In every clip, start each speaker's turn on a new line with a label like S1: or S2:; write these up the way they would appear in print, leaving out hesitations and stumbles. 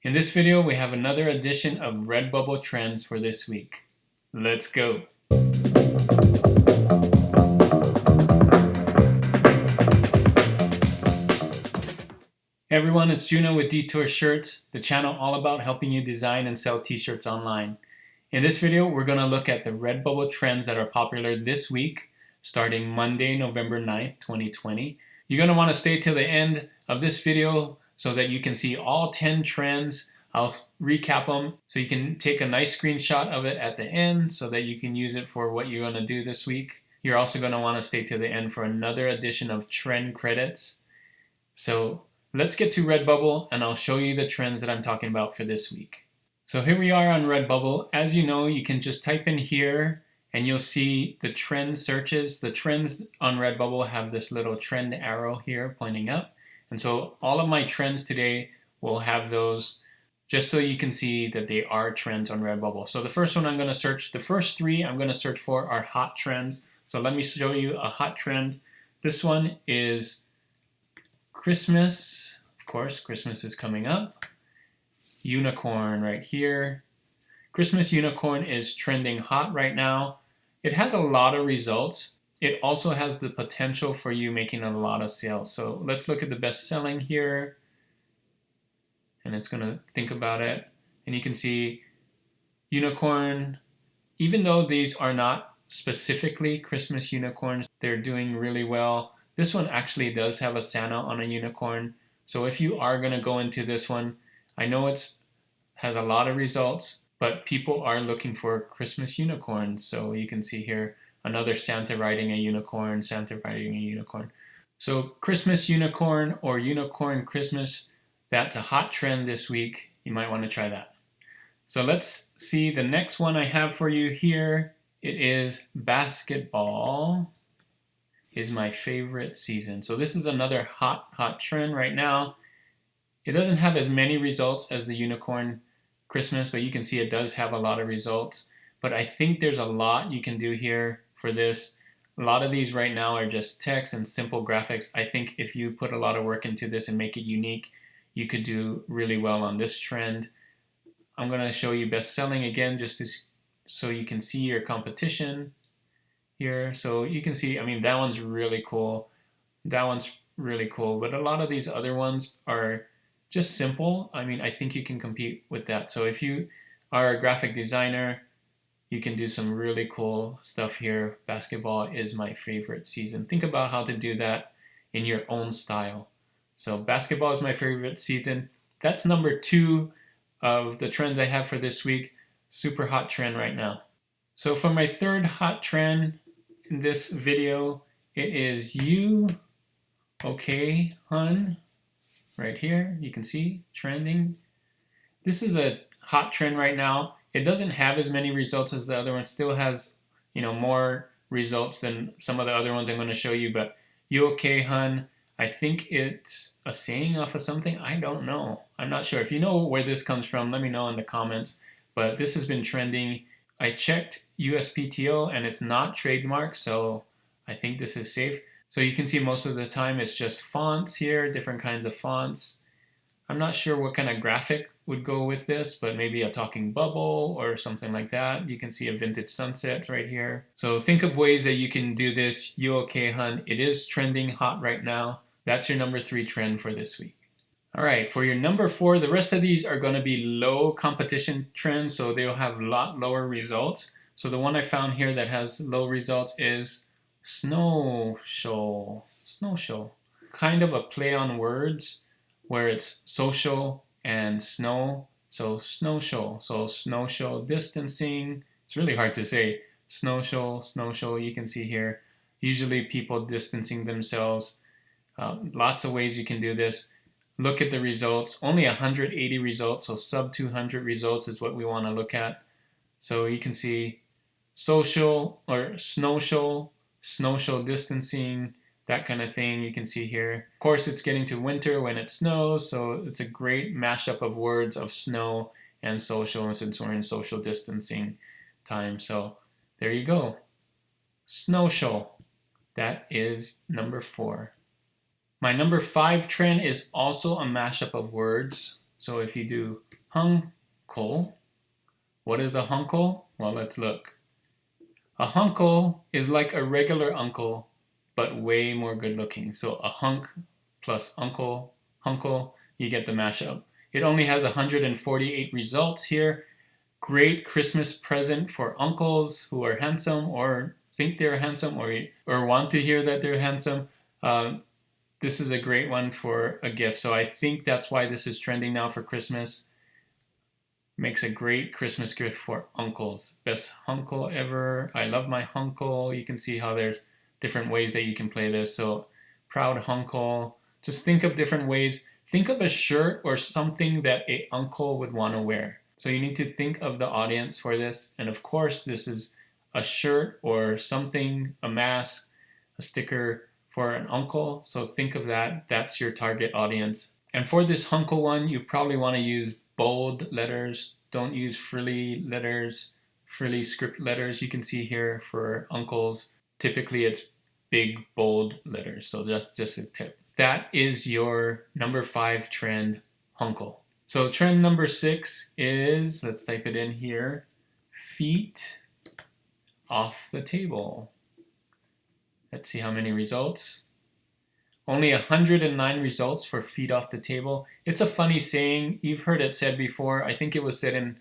S1: In this video, we have another edition of RedBubble Trends for this week. Let's go! Hey everyone, it's Juno with Detour Shirts, the channel all about helping you design and sell t-shirts online. In this video, we're going to look at the RedBubble trends that are popular this week, starting Monday, November 9th, 2020. You're going to want to stay till the end of this video so that you can see all 10 trends. I'll recap them so you can take a nice screenshot of it at the end so that you can use it for what you're going to do this week. You're also going to want to stay till the end for another edition of trend credits. So let's get to RedBubble and I'll show you the trends that I'm talking about for this week. So here we are on RedBubble. As you know, you can just type in here and you'll see the trend searches. The trends on RedBubble have this little trend arrow here pointing up. And so all of my trends today will have those just so you can see that they are trends on RedBubble. So the first one I'm going to search, the first three I'm going to search for are hot trends. So let me show you a hot trend. This one is Christmas. Of course, Christmas is coming up. Unicorn right here. Christmas unicorn is trending hot right now. It has a lot of results. It also has the potential for you making a lot of sales. So let's look at the best selling here. And it's going to think about it. And you can see unicorn, even though these are not specifically Christmas unicorns, they're doing really well. This one actually does have a Santa on a unicorn. So if you are going to go into this one, I know it has a lot of results, but people are looking for Christmas unicorns. So you can see here another Santa riding a unicorn, Santa riding a unicorn. So Christmas unicorn or unicorn Christmas, that's a hot trend this week. You might want to try that. So let's see the next one I have for you here. It is basketball is my favorite season. So this is another hot trend right now. It doesn't have as many results as the unicorn Christmas, but you can see it does have a lot of results. But I think there's a lot you can do here for this. A lot of these right now are just text and simple graphics. I think if you put a lot of work into this and make it unique, you could do really well on this trend. I'm going to show you best selling again so you can see your competition here. So you can see, I mean, that one's really cool. That one's really cool. But a lot of these other ones are just simple. I mean, I think you can compete with that. So if you are a graphic designer, you can do some really cool stuff here. Basketball is my favorite season. Think about how to do that in your own style. So basketball is my favorite season. That's number 2 of the trends I have for this week. Super hot trend right now. So for my third hot trend in this video, it is You Okay Hun. Right here, you can see trending. This is a hot trend right now. It doesn't have as many results as the other one. Still has, more results than some of the other ones I'm going to show you. But You Okay Hun, I think it's a saying off of something. I don't know. I'm not sure. If you know where this comes from, let me know in the comments. But this has been trending. I checked USPTO and it's not trademarked, so I think this is safe. So you can see most of the time it's just fonts here, different kinds of fonts. I'm not sure what kind of graphic would go with this, but maybe a talking bubble or something like that. You can see a vintage sunset right here. So think of ways that you can do this. You Okay Hun, it is trending hot right now. That's your number 3 trend for this week. All right, for your number 4, the rest of these are going to be low competition trends, so they'll have a lot lower results. So the one I found here that has low results is Snow Show. Snow Show. Kind of a play on words where it's social and snow. So Snow Show. So Snow Show distancing. It's really hard to say. Snow Show, you can see here. Usually people distancing themselves. Lots of ways you can do this. Look at the results. Only 180 results, so sub 200 results is what we want to look at. So you can see social or snow show distancing, that kind of thing you can see here. Of course, it's getting to winter when it snows, so it's a great mashup of words of snow and social, and since we're in social distancing time. So there you go. Snow show. That is number 4. My number 5 trend is also a mashup of words. So if you do huncle, what is a huncle? Well, let's look. A huncle is like a regular uncle, but way more good looking. So a hunk plus uncle, huncle, you get the mashup. It only has 148 results here. Great Christmas present for uncles who are handsome or think they're handsome or want to hear that they're handsome. This is a great one for a gift. So I think that's why this is trending now for Christmas. Makes a great Christmas gift for uncles. Best huncle ever. I love my huncle. You can see how there's different ways that you can play this. So proud huncle. Just think of different ways. Think of a shirt or something that a uncle would want to wear. So you need to think of the audience for this. And of course, this is a shirt or something, a mask, a sticker for an uncle. So think of that. That's your target audience. And for this huncle one, you probably want to use bold letters. Don't use frilly letters, frilly script letters. You can see here for uncles, typically it's big, bold letters. So that's just a tip. That is your number 5 trend, huncle. So trend number 6 is, let's type it in here, feet off the table. Let's see how many results. Only 109 results for feet off the table. It's a funny saying. You've heard it said before. I think it was said in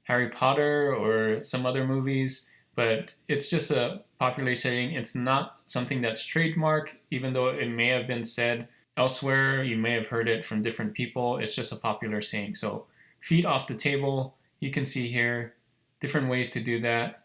S1: Harry Potter or some other movies, but it's just a popular saying. It's not something that's trademarked, even though it may have been said elsewhere. You may have heard it from different people. It's just a popular saying. So feet off the table, you can see here different ways to do that.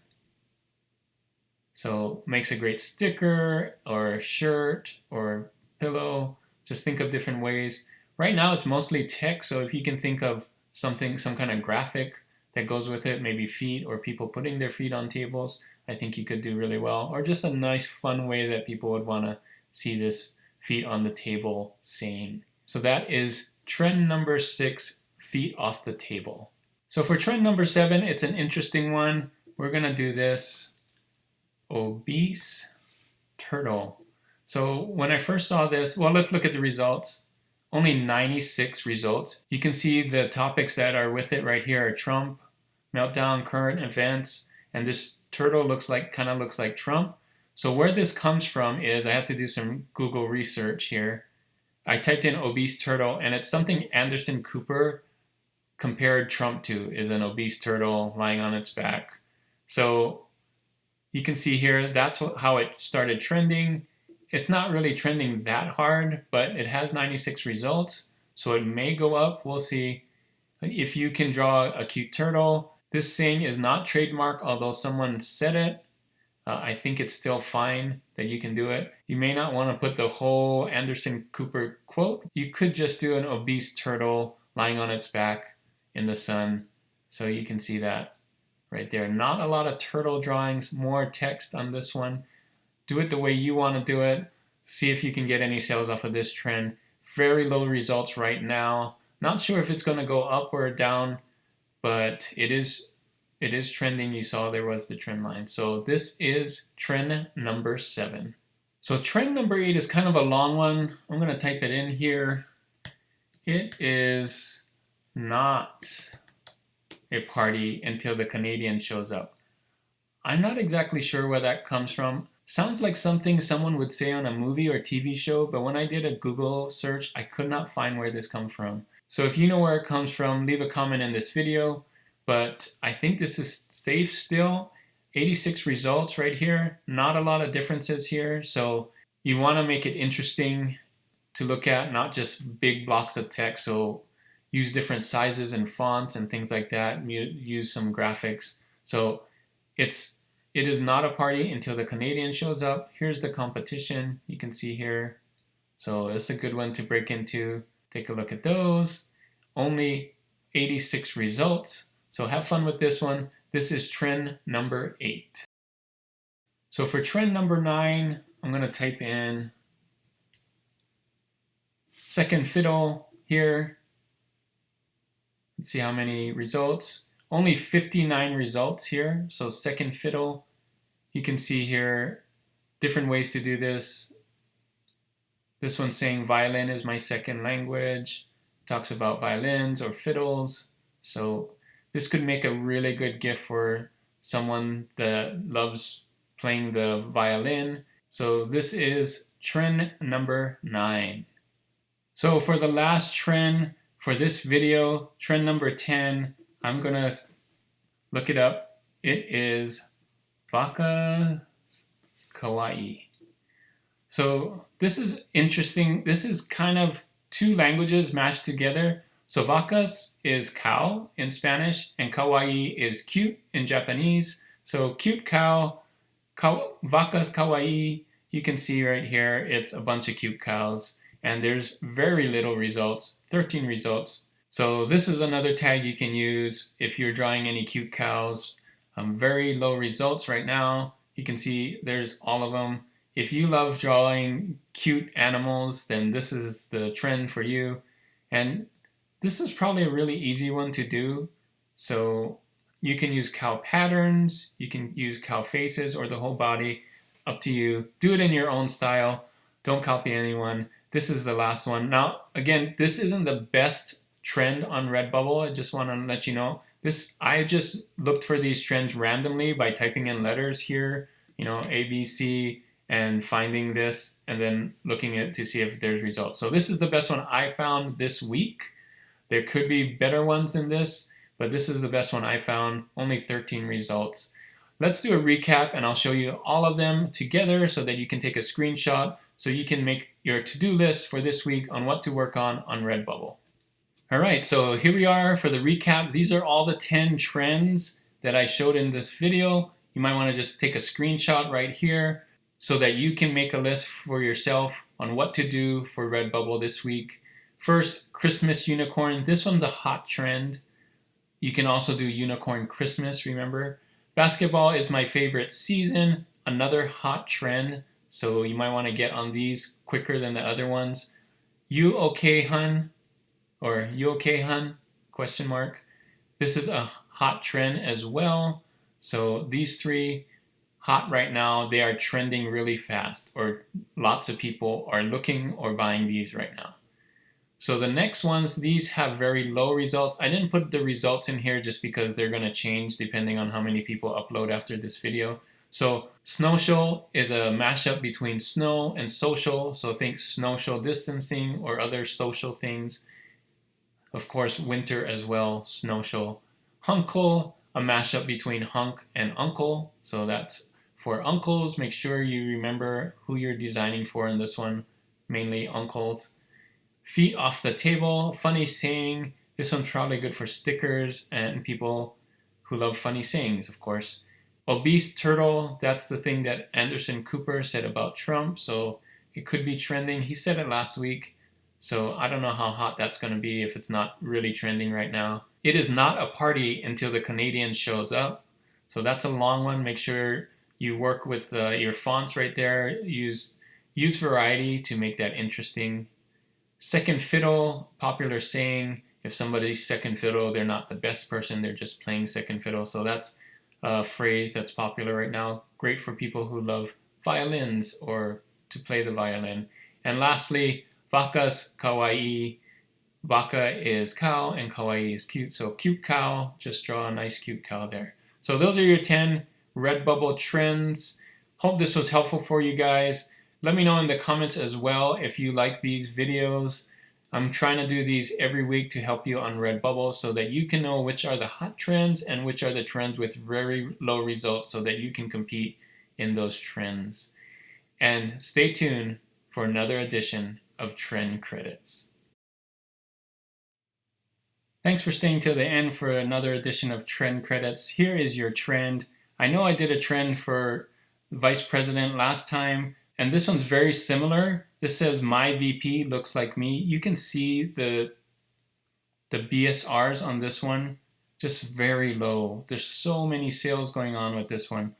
S1: So makes a great sticker or shirt or pillow. Just think of different ways. Right now it's mostly text, so if you can think of something, some kind of graphic that goes with it, maybe feet or people putting their feet on tables, I think you could do really well. Or just a nice fun way that people would want to see this feet on the table saying. So that is trend number 6, feet off the table. So for trend number 7, it's an interesting one. We're going to do this obese turtle. So when I first saw this, well, let's look at the results. Only 96 results. You can see the topics that are with it right here are Trump, meltdown, current events, and this turtle kind of looks like Trump. So where this comes from is I had to do some Google research here. I typed in obese turtle, and it's something Anderson Cooper compared Trump to, is an obese turtle lying on its back. So you can see here, that's how it started trending. It's not really trending that hard, but it has 96 results, so it may go up. We'll see. If you can draw a cute turtle, this saying is not trademark, although someone said it. I think it's still fine that you can do it. You may not want to put the whole Anderson Cooper quote. You could just do an obese turtle lying on its back in the sun, so you can see that right there. Not a lot of turtle drawings, more text on this one. Do it the way you want to do it. See if you can get any sales off of this trend. Very low results right now. Not sure if it's going to go up or down, but it is trending. You saw there was the trend line. So this is trend number 7. So trend number 8 is kind of a long one. I'm going to type it in here. It is not a party until the Canadian shows up. I'm not exactly sure where that comes from. Sounds like something someone would say on a movie or TV show, but when I did a Google search, I could not find where this comes from. So if you know where it comes from, leave a comment in this video, but I think this is safe still. 86 results right here, not a lot of differences here, so you want to make it interesting to look at, not just big blocks of text, so use different sizes and fonts and things like that, use some graphics. So it is not a party until the Canadian shows up. Here's the competition. You can see here. So it's a good one to break into. Take a look at those. Only 86 results. So have fun with this one. This is trend number 8. So for trend number 9, I'm going to type in second fiddle here. Let's see how many results. Only 59 results here, so second fiddle. You can see here different ways to do this. This one's saying violin is my second language. talks about violins or fiddles. So this could make a really good gift for someone that loves playing the violin. So this is trend number 9. So for the last trend for this video, trend number 10, I'm gonna look it up. It is Vaka's Kawaii. So this is interesting. This is kind of 2 languages mashed together. So Vacas is cow in Spanish, and Kawaii is cute in Japanese. So cute cow, Vacas Kawaii, you can see right here, it's a bunch of cute cows. And there's very little results, 13 results. So this is another tag you can use if you're drawing any cute cows. Very low results right now. You can see there's all of them. If you love drawing cute animals, then this is the trend for you. And this is probably a really easy one to do. So you can use cow patterns, you can use cow faces or the whole body, up to you. Do it in your own style. Don't copy anyone. This is the last one. Now, again, this isn't the best trend on RedBubble. I just want to let you know. I just looked for these trends randomly by typing in letters here, A, B, C, and finding this, and then looking at to see if there's results. So this is the best one I found this week. There could be better ones than this, but this is the best one I found. Only 13 results. Let's do a recap, and I'll show you all of them together so that you can take a screenshot so you can make your to-do list for this week on what to work on RedBubble. All right, so here we are for the recap. These are all the 10 trends that I showed in this video. You might want to just take a screenshot right here so that you can make a list for yourself on what to do for RedBubble this week. First, Christmas unicorn. This one's a hot trend. You can also do unicorn Christmas, remember? Basketball is my favorite season. Another hot trend. So you might want to get on these quicker than the other ones. You okay, hun? Or you okay, hun? Question mark. This is a hot trend as well. So these 3 hot right now, they are trending really fast, or lots of people are looking or buying these right now. So the next ones, these have very low results. I didn't put the results in here just because they're going to change depending on how many people upload after this video. So snowshoe is a mashup between snow and social. So think social distancing or other social things. Of course, winter as well, snowshoe. Huncle, a mashup between hunk and uncle. So that's for uncles. Make sure you remember who you're designing for in this one, mainly uncles. Feet off the table, funny saying. This one's probably good for stickers and people who love funny sayings, of course. Obese turtle, that's the thing that Anderson Cooper said about Trump, so it could be trending. He said it last week, so I don't know how hot that's going to be if it's not really trending right now. It is not a party until the Canadian shows up, so that's a long one. Make sure you work with your fonts right there. Use variety to make that interesting. Second fiddle, popular saying, if somebody's second fiddle, they're not the best person, they're just playing second fiddle. So that's a phrase that's popular right now. Great for people who love violins or to play the violin. And lastly, Vaka's Kawaii. Vaka is cow and kawaii is cute. So cute cow, just draw a nice cute cow there. So those are your 10 RedBubble trends. Hope this was helpful for you guys. Let me know in the comments as well if you like these videos. I'm trying to do these every week to help you on RedBubble so that you can know which are the hot trends and which are the trends with very low results so that you can compete in those trends. And stay tuned for another edition of Trend Credits. Thanks for staying till the end for another edition of Trend Credits. Here is your trend. I know I did a trend for Vice President last time, and this one's very similar. This says my VP looks like me. You can see the BSRs on this one, just very low. There's so many sales going on with this one.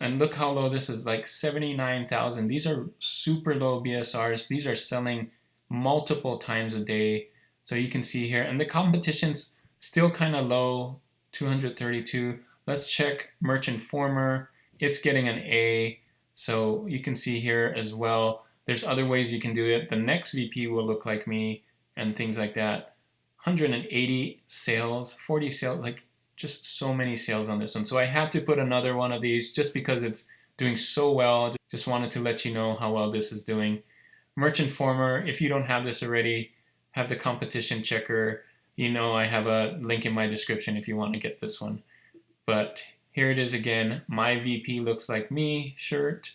S1: And look how low this is, like 79,000. These are super low BSRs. These are selling multiple times a day. So you can see here, and the competition's still kind of low, 232. Let's check Merch Informer. It's getting an A. So you can see here as well, there's other ways you can do it. The next VP will look like me and things like that. 180 sales, 40 sales, like just so many sales on this one. So I had to put another one of these just because it's doing so well. Just wanted to let you know how well this is doing. Merch Informer, if you don't have this already, have the competition checker. You know I have a link in my description if you want to get this one. But here it is again, My VP Looks Like Me shirt.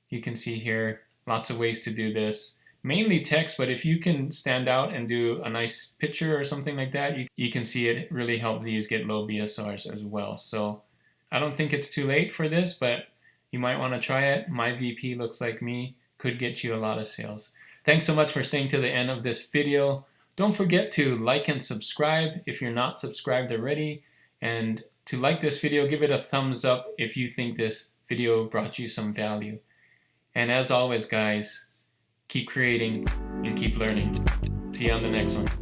S1: You can see here lots of ways to do this. Mainly text, but if you can stand out and do a nice picture or something like that, you can see it really help these get low BSRs as well. So I don't think it's too late for this, but you might want to try it. My VP Looks Like Me could get you a lot of sales. Thanks so much for staying to the end of this video. Don't forget to like and subscribe if you're not subscribed already. And to like this video, give it a thumbs up if you think this video brought you some value. And as always, guys, keep creating and keep learning. See you on the next one.